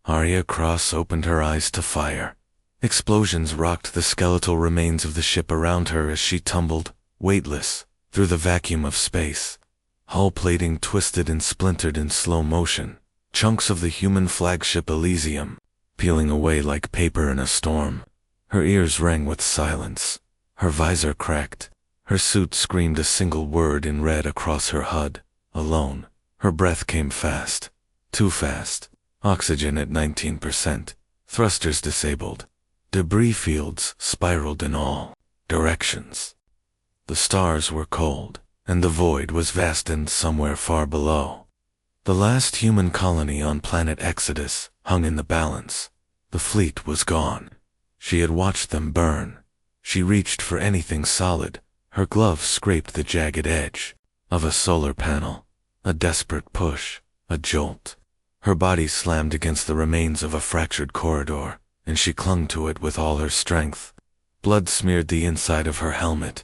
Arya Cross opened her eyes to fire. Explosions rocked the skeletal remains of the ship around her as she tumbled, weightless, through the vacuum of space. Hull plating twisted and splintered in slow motion, chunks of the human flagship Elysium, peeling away like paper in a storm. Her ears rang with silence. Her visor cracked. Her suit screamed a single word in red across her HUD. Alone. Her breath came fast. Too fast. Oxygen at 19%. Thrusters disabled. Debris fields spiraled in all directions. The stars were cold, and the void was vast and somewhere far below. The last human colony on planet Exodus hung in the balance. The fleet was gone. She had watched them burn. She reached for anything solid. Her glove scraped the jagged edge of a solar panel. A desperate push, a jolt. Her body slammed against the remains of a fractured corridor, and she clung to it with all her strength. Blood smeared the inside of her helmet.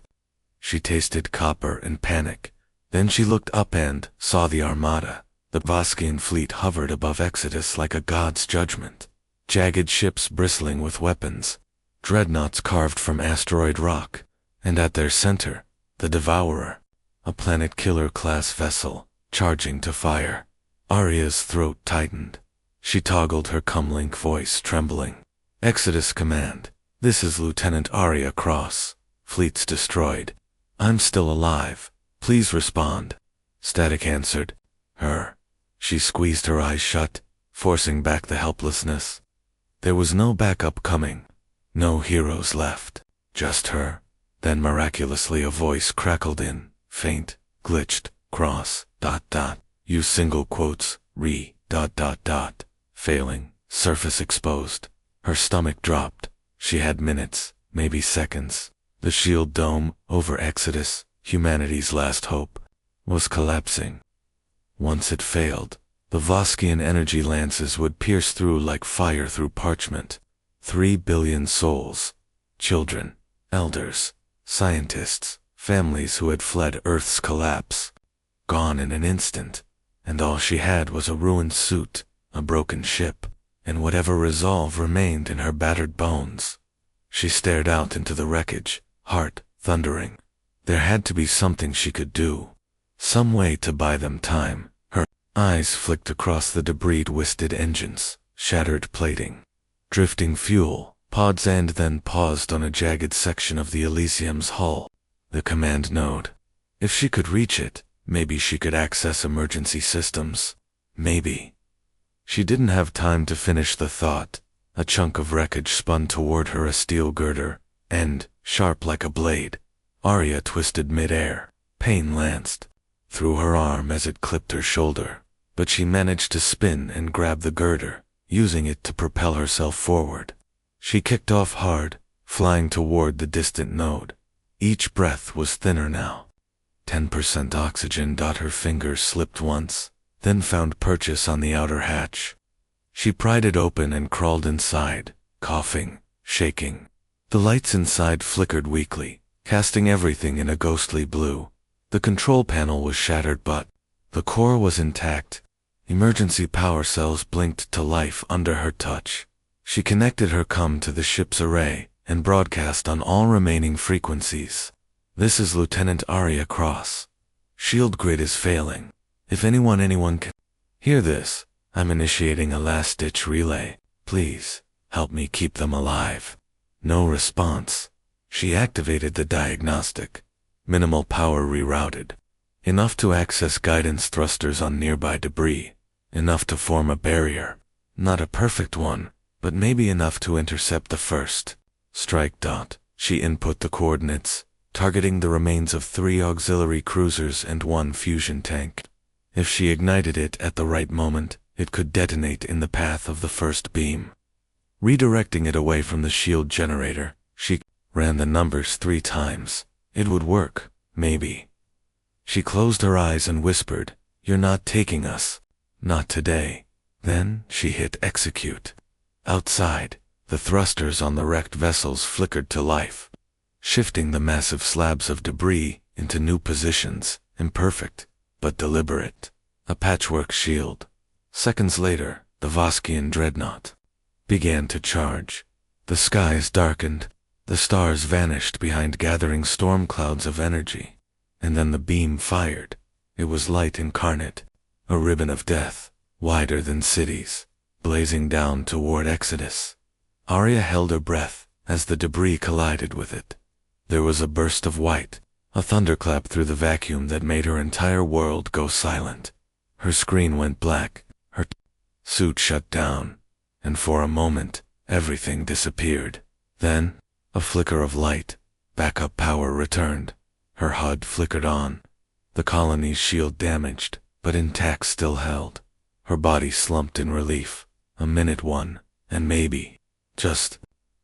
She tasted copper and panic. Then she looked up and saw the Armada. The Voskian fleet hovered above Exodus like a god's judgment. Jagged ships bristling with weapons. Dreadnoughts carved from asteroid rock. And at their center, the Devourer. A Planet Killer-class vessel, charging to fire. Arya's throat tightened. She toggled her comlink voice, trembling. Exodus command. This is Lieutenant Arya Cross. Fleet's destroyed. I'm still alive. Please respond. Static answered. Her. She squeezed her eyes shut, forcing back the helplessness. There was no backup coming. No heroes left. Just her. Then miraculously a voice crackled in, faint, glitched, cross, ... use single quotes, failing, surface exposed. Her stomach dropped. She had minutes, maybe seconds. The shield dome, over Exodus, humanity's last hope, was collapsing. Once it failed, the Voskian energy lances would pierce through like fire through parchment. 3 billion souls. Children, elders, scientists, families who had fled Earth's collapse. Gone in an instant. And all she had was a ruined suit, a broken ship, and whatever resolve remained in her battered bones. She stared out into the wreckage, heart thundering. There had to be something she could do. Some way to buy them time. Her eyes flicked across the debris-twisted engines, shattered plating, drifting fuel, pods, and then paused on a jagged section of the Elysium's hull. The command node. If she could reach it, maybe she could access emergency systems. Maybe. She didn't have time to finish the thought. A chunk of wreckage spun toward her, a steel girder, and, sharp like a blade, Arya twisted mid-air. Pain lanced through her arm as it clipped her shoulder, but she managed to spin and grab the girder, using it to propel herself forward. She kicked off hard, flying toward the distant node. Each breath was thinner now. 10% oxygen. Her fingers slipped once, then found purchase on the outer hatch. She pried it open and crawled inside, coughing, shaking. The lights inside flickered weakly, casting everything in a ghostly blue. The control panel was shattered, but the core was intact. Emergency power cells blinked to life under her touch. She connected her comm to the ship's array and broadcast on all remaining frequencies. This is Lieutenant Arya Cross. Shield grid is failing. If anyone can hear this, I'm initiating a last-ditch relay. Please, help me keep them alive. No response. She activated the diagnostic. Minimal power rerouted. Enough to access guidance thrusters on nearby debris. Enough to form a barrier. Not a perfect one, but maybe enough to intercept the first strike. She input the coordinates, targeting the remains of 3 auxiliary cruisers and 1 fusion tank. If she ignited it at the right moment, it could detonate in the path of the first beam. Redirecting it away from the shield generator, she ran the numbers 3 times. It would work, maybe. She closed her eyes and whispered, "You're not taking us. Not today." Then she hit execute. Outside, the thrusters on the wrecked vessels flickered to life, shifting the massive slabs of debris into new positions, imperfect, but deliberate. A patchwork shield. Seconds later, the Voskian dreadnought began to charge. The skies darkened, the stars vanished behind gathering storm clouds of energy. And then the beam fired. It was light incarnate, a ribbon of death, wider than cities, blazing down toward Exodus. Arya held her breath as the debris collided with it. There was a burst of white, a thunderclap through the vacuum that made her entire world go silent. Her screen went black, her suit shut down, and for a moment, everything disappeared. Then, a flicker of light, backup power returned. Her HUD flickered on. The colony's shield damaged, but intact still held. Her body slumped in relief. A minute won, and maybe, just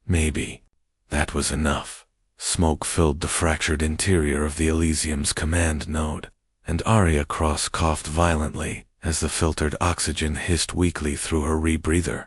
maybe, that was enough. Smoke filled the fractured interior of the Elysium's command node, and Arya Cross coughed violently as the filtered oxygen hissed weakly through her rebreather.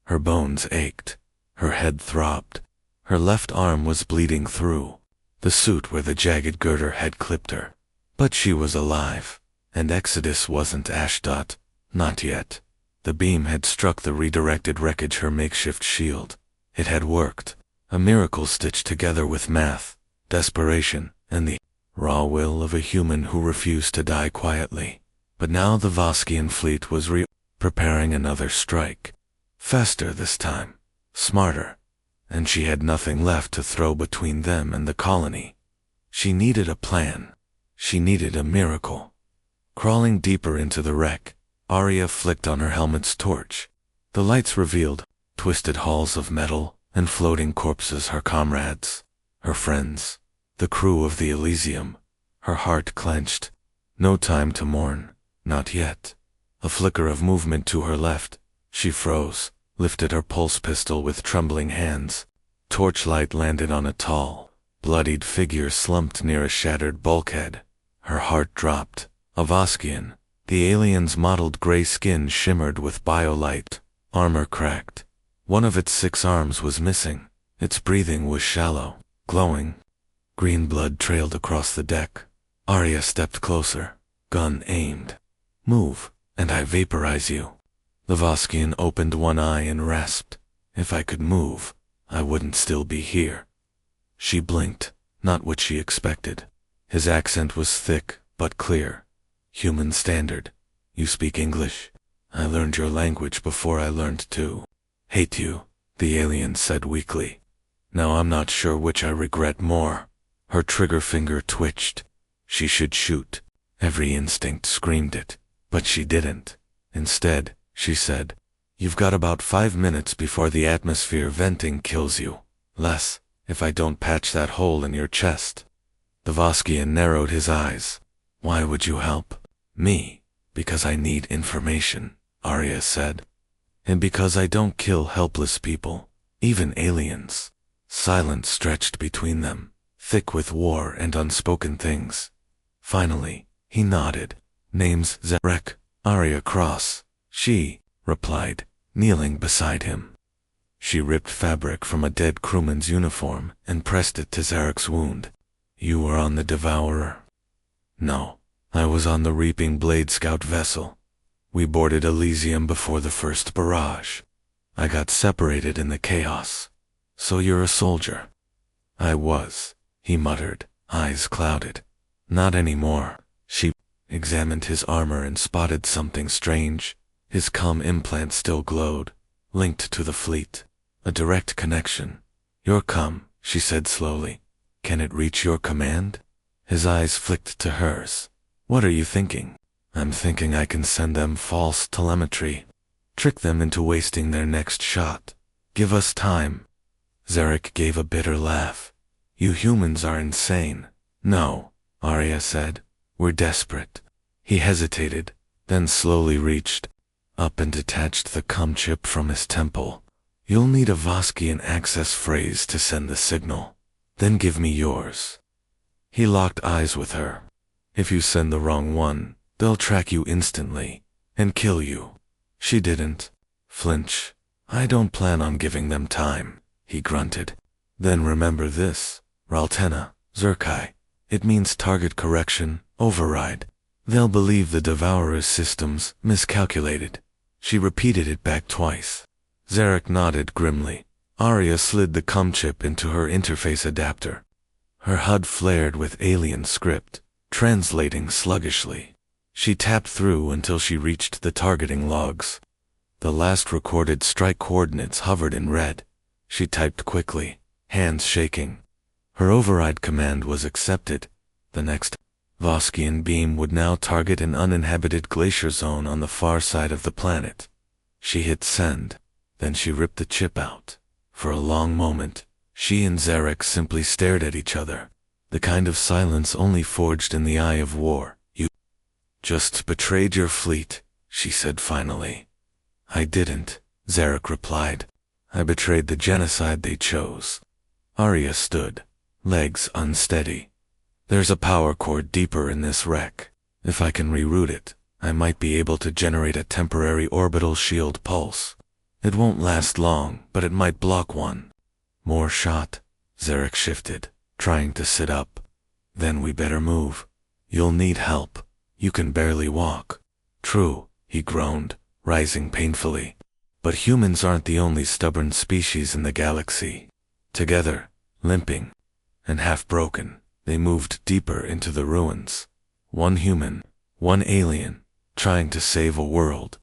Her bones ached. Her head throbbed. Her left arm was bleeding through the suit where the jagged girder had clipped her. But she was alive, and Exodus wasn't Ashdod, not yet. The beam had struck the redirected wreckage, her makeshift shield. It had worked, a miracle stitched together with math, desperation, and the raw will of a human who refused to die quietly. But now the Voskian fleet was preparing another strike. Faster this time, smarter, and she had nothing left to throw between them and the colony. She needed a plan. She needed a miracle. Crawling deeper into the wreck, Arya flicked on her helmet's torch. The lights revealed twisted halls of metal and floating corpses, her comrades, her friends, the crew of the Elysium. Her heart clenched. No time to mourn, not yet. A flicker of movement to her left. She froze, lifted her pulse pistol with trembling hands. Torchlight landed on a tall, bloodied figure slumped near a shattered bulkhead. Her heart dropped. A Voskian. The alien's mottled gray skin shimmered with biolight. Armor cracked. One of its 6 arms was missing. Its breathing was shallow, glowing. Green blood trailed across the deck. Arya stepped closer, gun aimed. Move, and I vaporize you. The Voskian opened one eye and rasped. If I could move, I wouldn't still be here. She blinked, not what she expected. His accent was thick, but clear. Human standard. You speak English? I learned your language before I learned to hate you, the alien said weakly. Now I'm not sure which I regret more. Her trigger finger twitched. She should shoot. Every instinct screamed it, but she didn't. Instead, she said, "You've got about 5 minutes before the atmosphere venting kills you. Less, if I don't patch that hole in your chest." The Voskian narrowed his eyes. "Why would you help me?" "Because I need information," Arya said. "And because I don't kill helpless people, even aliens." Silence stretched between them, thick with war and unspoken things. Finally, he nodded. "Name's Zarek, Arya Cross." "She," replied, kneeling beside him. She ripped fabric from a dead crewman's uniform and pressed it to Zarek's wound. "You were on the Devourer?" "No, I was on the Reaping Blade scout vessel. We boarded Elysium before the first barrage. I got separated in the chaos." "So you're a soldier?" "I was," he muttered, eyes clouded. "Not anymore." She examined his armor and spotted something strange. His comm implant still glowed, linked to the fleet. A direct connection. "Your comm," she said slowly. "Can it reach your command?" His eyes flicked to hers. "What are you thinking?" "I'm thinking I can send them false telemetry. Trick them into wasting their next shot. Give us time." Zarek gave a bitter laugh. "You humans are insane." "No," Arya said. "We're desperate." He hesitated, then slowly reached up and detached the comm chip from his temple. "You'll need a Voskian access phrase to send the signal. Then give me yours." He locked eyes with her. "If you send the wrong one, they'll track you instantly and kill you." She didn't flinch. "I don't plan on giving them time," he grunted. "Then remember this, Raltena, Zerkai. It means target correction, override. They'll believe the Devourer's systems miscalculated. She repeated it back twice. Zarek nodded grimly. Arya slid the cum chip into her interface adapter. Her HUD flared with alien script, translating sluggishly. She tapped through until she reached the targeting logs. The last recorded strike coordinates hovered in red. She typed quickly, hands shaking. Her override command was accepted. The next Voskian beam would now target an uninhabited glacier zone on the far side of the planet. She hit send, then she ripped the chip out. For a long moment, she and Zarek simply stared at each other, the kind of silence only forged in the eye of war. You just betrayed your fleet, she said finally. I didn't, Zarek replied. I betrayed the genocide they chose. Arya stood, legs unsteady. There's a power core deeper in this wreck. If I can reroute it, I might be able to generate a temporary orbital shield pulse. It won't last long, but it might block one. More shot. Zarek shifted, trying to sit up. Then we better move. You'll need help. You can barely walk. True, he groaned, rising painfully. But humans aren't the only stubborn species in the galaxy. Together, limping, and half broken, they moved deeper into the ruins. One human, one alien, trying to save a world.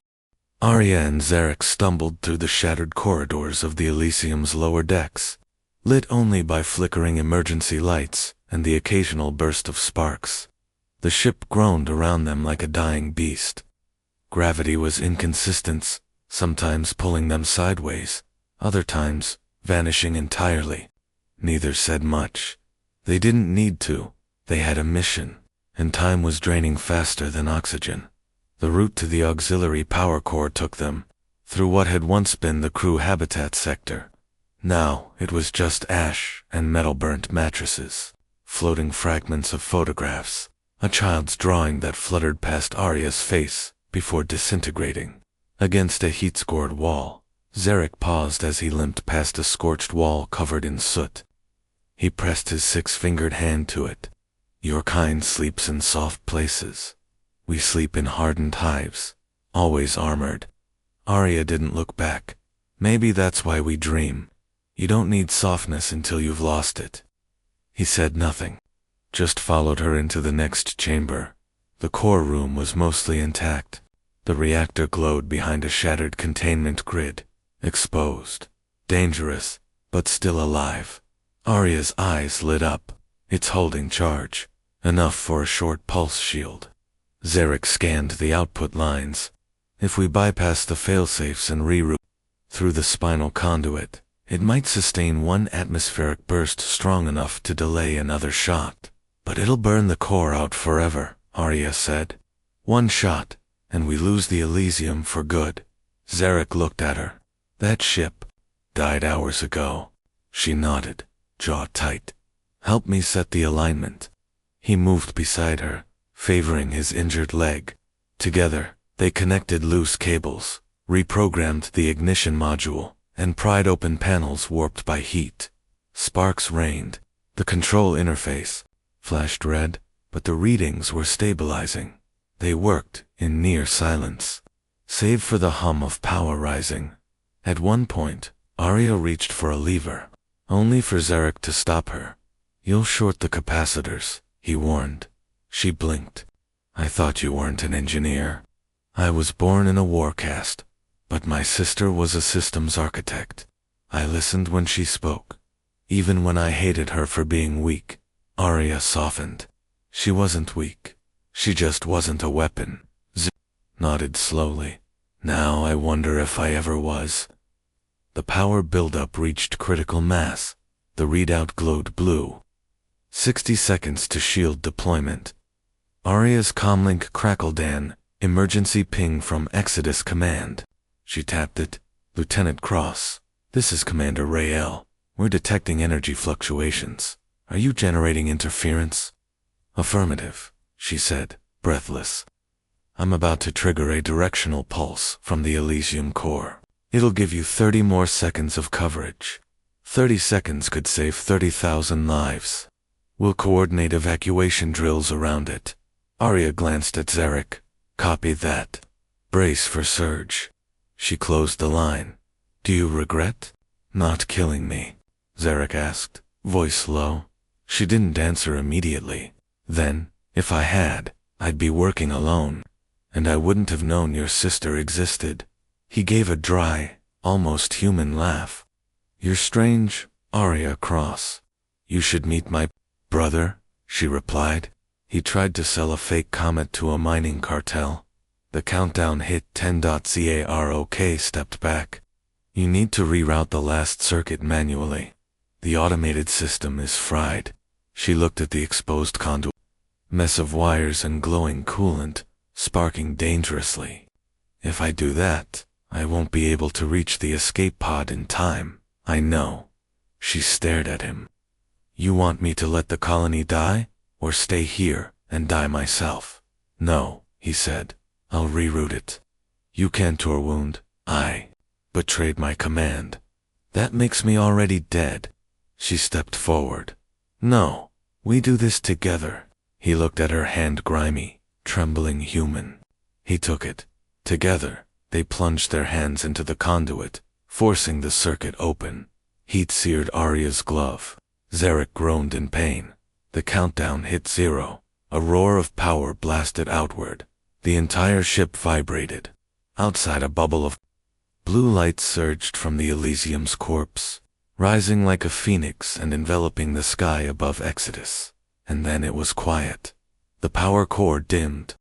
Arya and Zarek stumbled through the shattered corridors of the Elysium's lower decks, lit only by flickering emergency lights and the occasional burst of sparks. The ship groaned around them like a dying beast. Gravity was inconsistent, sometimes pulling them sideways, other times vanishing entirely. Neither said much. They didn't need to. They had a mission, and time was draining faster than oxygen. The route to the auxiliary power core took them, through what had once been the crew habitat sector. Now it was just ash and metal-burnt mattresses, floating fragments of photographs, a child's drawing that fluttered past Arya's face before disintegrating. Against a heat-scored wall, Zarek paused as he limped past a scorched wall covered in soot. He pressed his six-fingered hand to it. Your kind sleeps in soft places. We sleep in hardened hives, always armored. Arya didn't look back. Maybe that's why we dream. You don't need softness until you've lost it. He said nothing, just followed her into the next chamber. The core room was mostly intact. The reactor glowed behind a shattered containment grid, exposed, dangerous, but still alive. Arya's eyes lit up. It's holding charge, enough for a short pulse shield. Zarek scanned the output lines. If we bypass the failsafes and reroute through the spinal conduit, it might sustain one atmospheric burst strong enough to delay another shot. But it'll burn the core out forever, Arya said. One shot, and we lose the Elysium for good. Zarek looked at her. That ship died hours ago. She nodded, jaw tight. Help me set the alignment. He moved beside her, favoring his injured leg. Together, they connected loose cables, reprogrammed the ignition module, and pried open panels warped by heat. Sparks rained. The control interface flashed red, but the readings were stabilizing. They worked in near silence, save for the hum of power rising. At one point, Arya reached for a lever, only for Zarek to stop her. You'll short the capacitors, he warned. She blinked. I thought you weren't an engineer. I was born in a war caste, but my sister was a systems architect. I listened when she spoke, even when I hated her for being weak. Arya softened. She wasn't weak. She just wasn't a weapon. Nodded slowly. Now I wonder if I ever was. The power buildup reached critical mass. The readout glowed blue. 60 seconds to shield deployment. Arya's comlink crackled an emergency ping from Exodus Command. She tapped it. Lieutenant Cross, this is Commander Rael. We're detecting energy fluctuations. Are you generating interference? Affirmative, she said, breathless. I'm about to trigger a directional pulse from the Elysium core. It'll give you 30 more seconds of coverage. 30 seconds could save 30,000 lives. We'll coordinate evacuation drills around it. Arya glanced at Zarek. Copy that. Brace for surge. She closed the line. Do you regret not killing me? Zarek asked, voice low. She didn't answer immediately. Then, if I had, I'd be working alone, and I wouldn't have known your sister existed. He gave a dry, almost human laugh. You're strange, Arya Cross. You should meet my brother, she replied. He tried to sell a fake comet to a mining cartel. The countdown hit 10. Zarok stepped back. You need to reroute the last circuit manually. The automated system is fried. She looked at the exposed conduit. Mess of wires and glowing coolant, sparking dangerously. If I do that, I won't be able to reach the escape pod in time. I know. She stared at him. You want me to let the colony die, or stay here and die myself? No, he said. I'll reroute it. You can't wound. I betrayed my command. That makes me already dead. She stepped forward. No, we do this together. He looked at her hand, grimy, trembling human. He took it. Together, they plunged their hands into the conduit, forcing the circuit open. Heat seared Arya's glove. Zarek groaned in pain. The countdown hit 0. A roar of power blasted outward. The entire ship vibrated. Outside, a bubble of blue light surged from the Elysium's corpse, rising like a phoenix and enveloping the sky above Exodus. And then it was quiet. The power core dimmed.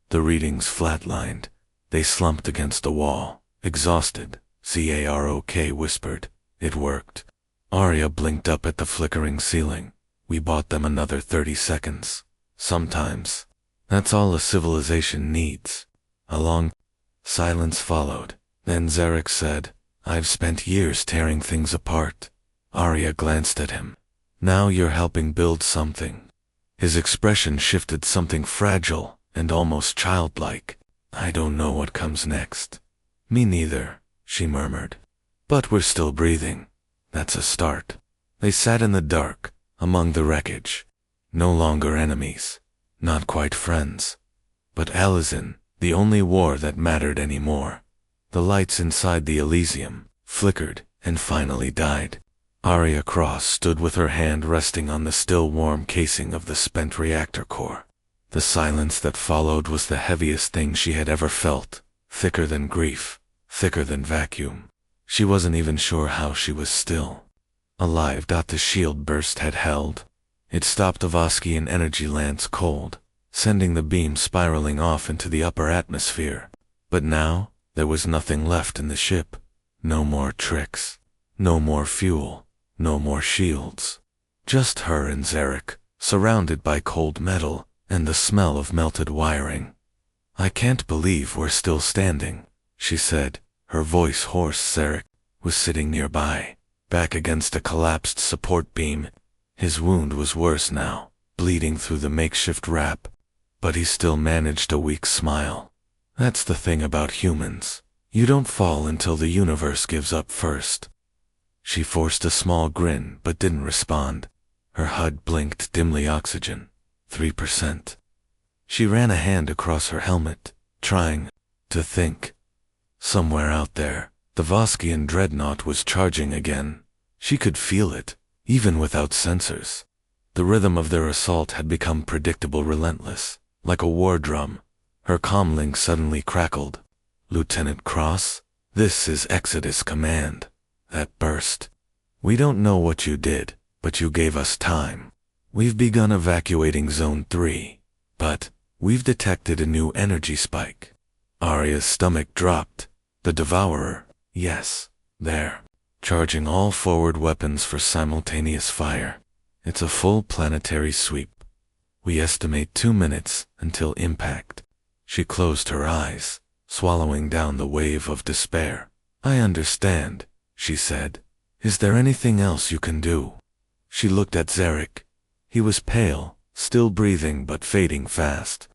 The readings flatlined. They slumped against the wall, exhausted. Zarok whispered. It worked. Arya blinked up at the flickering ceiling. We bought them another 30 seconds. Sometimes. That's all a civilization needs. A long silence followed. Then Zarek said, I've spent years tearing things apart. Arya glanced at him. Now you're helping build something. His expression shifted, something fragile and almost childlike. I don't know what comes next. Me neither, she murmured. But we're still breathing. That's a start. They sat in the dark, among the wreckage. No longer enemies. Not quite friends. But Elysium, the only war that mattered anymore. The lights inside the Elysium flickered and finally died. Arya Cross stood with her hand resting on the still warm casing of the spent reactor core. The silence that followed was the heaviest thing she had ever felt, thicker than grief, thicker than vacuum. She wasn't even sure how she was still alive. The shield burst had held. It stopped a Voskian energy lance cold, sending the beam spiraling off into the upper atmosphere. But now, there was nothing left in the ship. No more tricks. No more fuel. No more shields. Just her and Zarek, surrounded by cold metal and the smell of melted wiring. I can't believe we're still standing, she said, her voice hoarse. Zarek was sitting nearby, back against a collapsed support beam. His wound was worse now, bleeding through the makeshift wrap, but he still managed a weak smile. That's the thing about humans. You don't fall until the universe gives up first. She forced a small grin but didn't respond. Her HUD blinked dimly. Oxygen, 3%. She ran a hand across her helmet, trying to think. Somewhere out there, the Voskian dreadnought was charging again. She could feel it, even without sensors. The rhythm of their assault had become predictable, relentless, like a war drum. Her comlink suddenly crackled. Lieutenant Cross, this is Exodus Command. That burst. We don't know what you did, but you gave us time. We've begun evacuating Zone 3, but we've detected a new energy spike. Arya's stomach dropped. The Devourer, yes, there. Charging all forward weapons for simultaneous fire. It's a full planetary sweep. We estimate 2 minutes until impact. She closed her eyes, swallowing down the wave of despair. I understand, she said. Is there anything else you can do? She looked at Zarek. He was pale, still breathing but fading fast.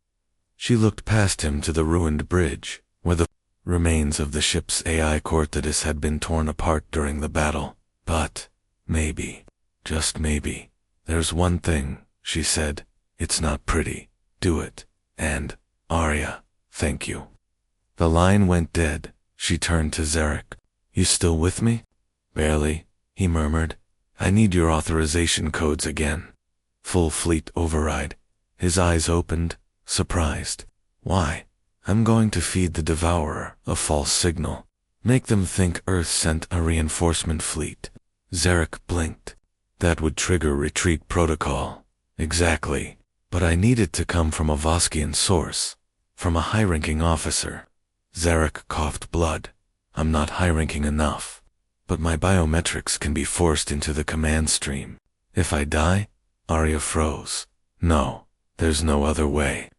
She looked past him to the ruined bridge, where the remains of the ship's AI Cortidus had been torn apart during the battle. But, maybe, just maybe, there's one thing, she said. It's not pretty. Do it. And, Arya, thank you. The line went dead. She turned to Zarek. You still with me? Barely, he murmured. I need your authorization codes again. Full fleet override. His eyes opened, surprised. Why? I'm going to feed the Devourer a false signal. Make them think Earth sent a reinforcement fleet. Zarek blinked. That would trigger retreat protocol. Exactly. But I need it to come from a Voskian source. From a high-ranking officer. Zarek coughed blood. I'm not high-ranking enough. But my biometrics can be forced into the command stream. If I die? Arya froze. No, there's no other way.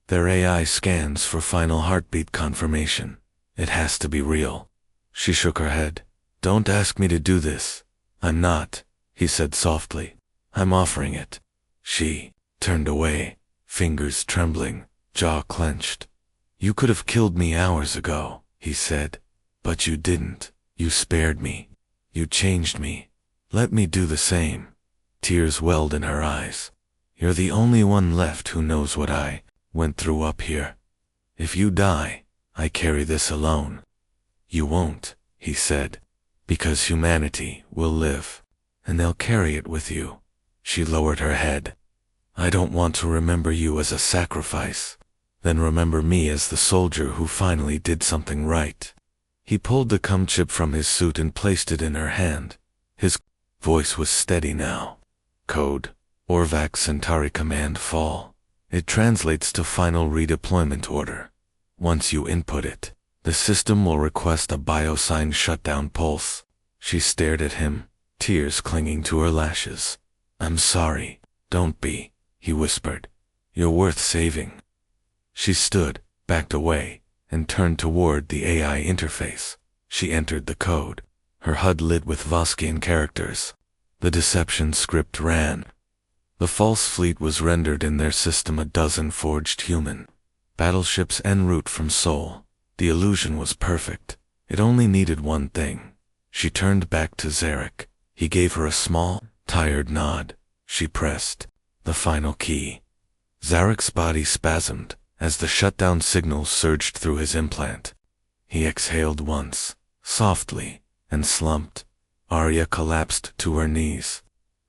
Their AI scans for final heartbeat confirmation. It has to be real. She shook her head. Don't ask me to do this. I'm not, he said softly. I'm offering it. She turned away, fingers trembling, jaw clenched. You could have killed me hours ago, he said. But you didn't. You spared me. You changed me. Let me do the same. Tears welled in her eyes. You're the only one left who knows what I went through up here. If you die, I carry this alone. You won't, he said, because humanity will live, and they'll carry it with you. She lowered her head. I don't want to remember you as a sacrifice. Then remember me as the soldier who finally did something right. He pulled the cum chip from his suit and placed it in her hand. His voice was steady now. Code, Orvac Centauri Command Fall. It translates to Final Redeployment Order. Once you input it, the system will request a biosign shutdown pulse. She stared at him, tears clinging to her lashes. I'm sorry. Don't be, he whispered. You're worth saving. She stood, backed away, and turned toward the AI interface. She entered the code. Her HUD lit with Voskian characters. The deception script ran. The false fleet was rendered in their system a dozen forged human battleships en route from Sol. The illusion was perfect. It only needed one thing. She turned back to Zarek. He gave her a small, tired nod. She pressed the final key. Zarek's body spasmed as the shutdown signal surged through his implant. He exhaled once, softly, and slumped. Arya collapsed to her knees.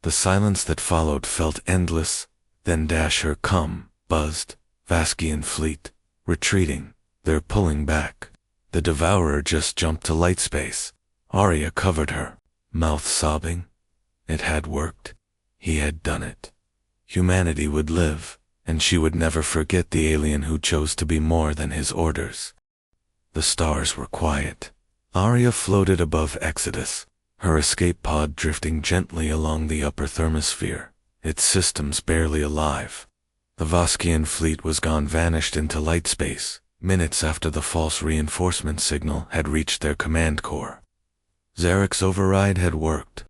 The silence that followed felt endless. Then Dasher come, buzzed. Vaskian fleet, retreating. They're pulling back. The Devourer just jumped to light space. Arya covered her, mouth sobbing. It had worked. He had done it. Humanity would live, and she would never forget the alien who chose to be more than his orders. The stars were quiet. Arya floated above Exodus, her escape pod drifting gently along the upper thermosphere, its systems barely alive. The Voskian fleet was gone, vanished into light space, minutes after the false reinforcement signal had reached their command core. Zarek's override had worked.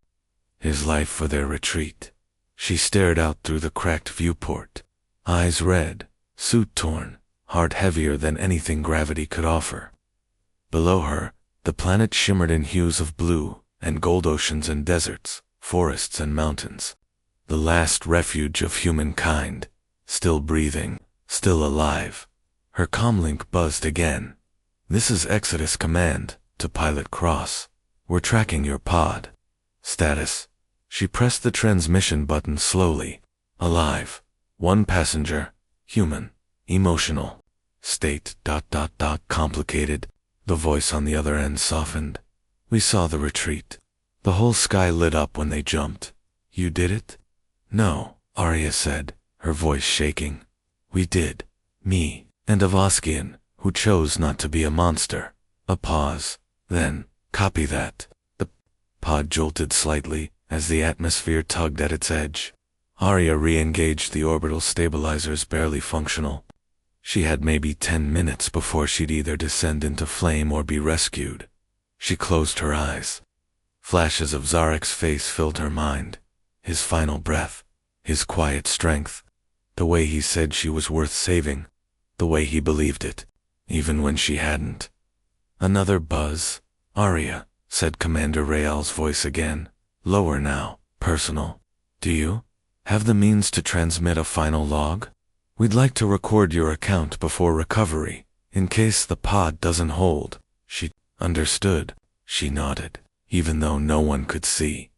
His life for their retreat. She stared out through the cracked viewport, eyes red, suit torn, heart heavier than anything gravity could offer. Below her, the planet shimmered in hues of blue and gold, oceans and deserts, forests and mountains. The last refuge of humankind, still breathing, still alive. Her comlink buzzed again. This is Exodus Command, to Pilot Cross. We're tracking your pod. Status. She pressed the transmission button slowly. Alive. One passenger. Human. Emotional. State ... complicated. The voice on the other end softened. We saw the retreat. The whole sky lit up when they jumped. You did it? No, Arya said, her voice shaking. We did. Me, and a Voskian, who chose not to be a monster. A pause. Then, copy that. The pod jolted slightly as the atmosphere tugged at its edge. Arya re-engaged the orbital stabilizers, barely functional. She had maybe 10 minutes before she'd either descend into flame or be rescued. She closed her eyes. Flashes of Zarek's face filled her mind. His final breath. His quiet strength. The way he said she was worth saving. The way he believed it, even when she hadn't. Another buzz. Arya, said Commander Real's voice again. Lower now, personal. Do you have the means to transmit a final log? We'd like to record your account before recovery, in case the pod doesn't hold. She Understood, she nodded, even though no one could see.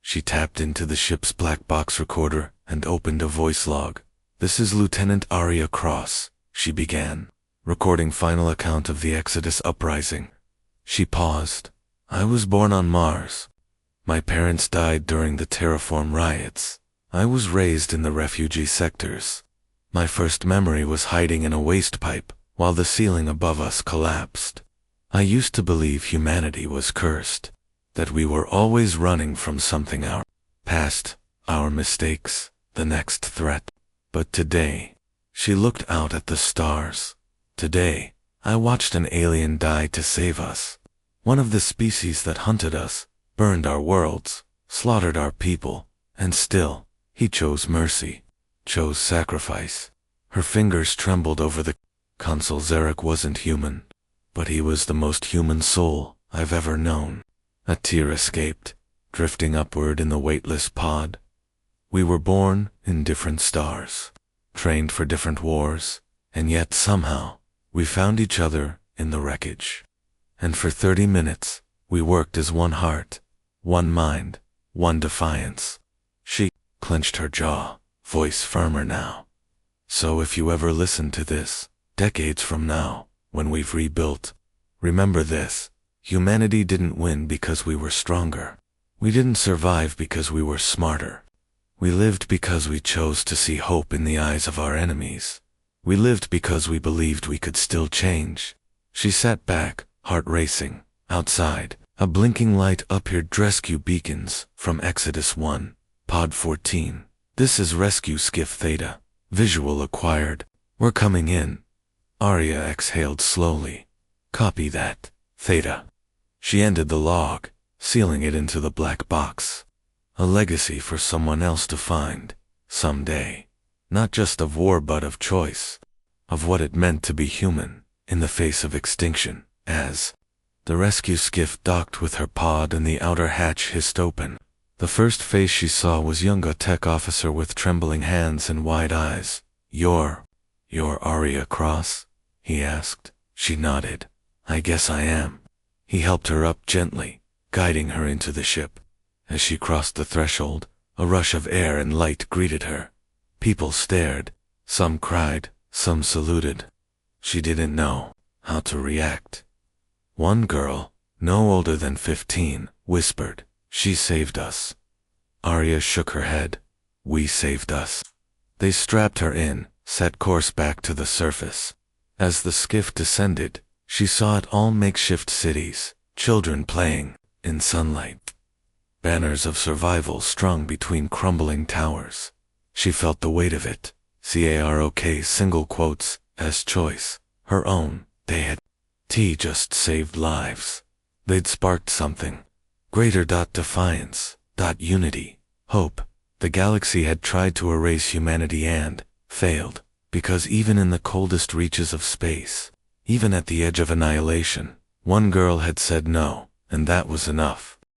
She tapped into the ship's black box recorder and opened a voice log. "This is Lieutenant Arya Cross," she began, recording final account of the Exodus uprising. She paused. "I was born on Mars. My parents died during the terraform riots. I was raised in the refugee sectors. My first memory was hiding in a waste pipe while the ceiling above us collapsed. I used to believe humanity was cursed, that we were always running from something, our past, our mistakes, the next threat. But today," she looked out at the stars. "Today, I watched an alien die to save us. One of the species that hunted us, burned our worlds, slaughtered our people, and still, he chose mercy, chose sacrifice." Her fingers trembled over the console. "Zarek wasn't human, but he was the most human soul I've ever known." A tear escaped, drifting upward in the weightless pod. "We were born in different stars, trained for different wars, and yet somehow, we found each other in the wreckage. And for 30 minutes, we worked as one heart, one mind, one defiance." She clenched her jaw, voice firmer now. "So if you ever listen to this, decades from now, when we've rebuilt, remember this: humanity didn't win because we were stronger. We didn't survive because we were smarter. We lived because we chose to see hope in the eyes of our enemies. We lived because we believed we could still change." She sat back, heart racing. Outside, a blinking light appeared. "Rescue beacons from Exodus 1, Pod 14. This is Rescue Skiff Theta. Visual acquired. We're coming in." Arya exhaled slowly. "Copy that, Theta." She ended the log, sealing it into the black box. A legacy for someone else to find, someday. Not just of war but of choice. Of what it meant to be human, in the face of extinction, as the rescue skiff docked with her pod and the outer hatch hissed open. The first face she saw was young tech officer with trembling hands and wide eyes. You're Arya Cross?" he asked. She nodded. "I guess I am." He helped her up gently, guiding her into the ship. As she crossed the threshold, a rush of air and light greeted her. People stared. Some cried, some saluted. She didn't know how to react. One girl, no older than 15, whispered, "She saved us." Arya shook her head. "We saved us." They strapped her in, set course back to the surface. As the skiff descended, she saw it all makeshift cities, children playing in sunlight. Banners of survival strung between crumbling towers. She felt the weight of it. CAROK single quotes, as choice, her own. They had just saved lives. They'd sparked something. Greater. Defiance. Unity. Hope. The galaxy had tried to erase humanity and failed, because even in the coldest reaches of space, even at the edge of annihilation, one girl had said no, and that was enough.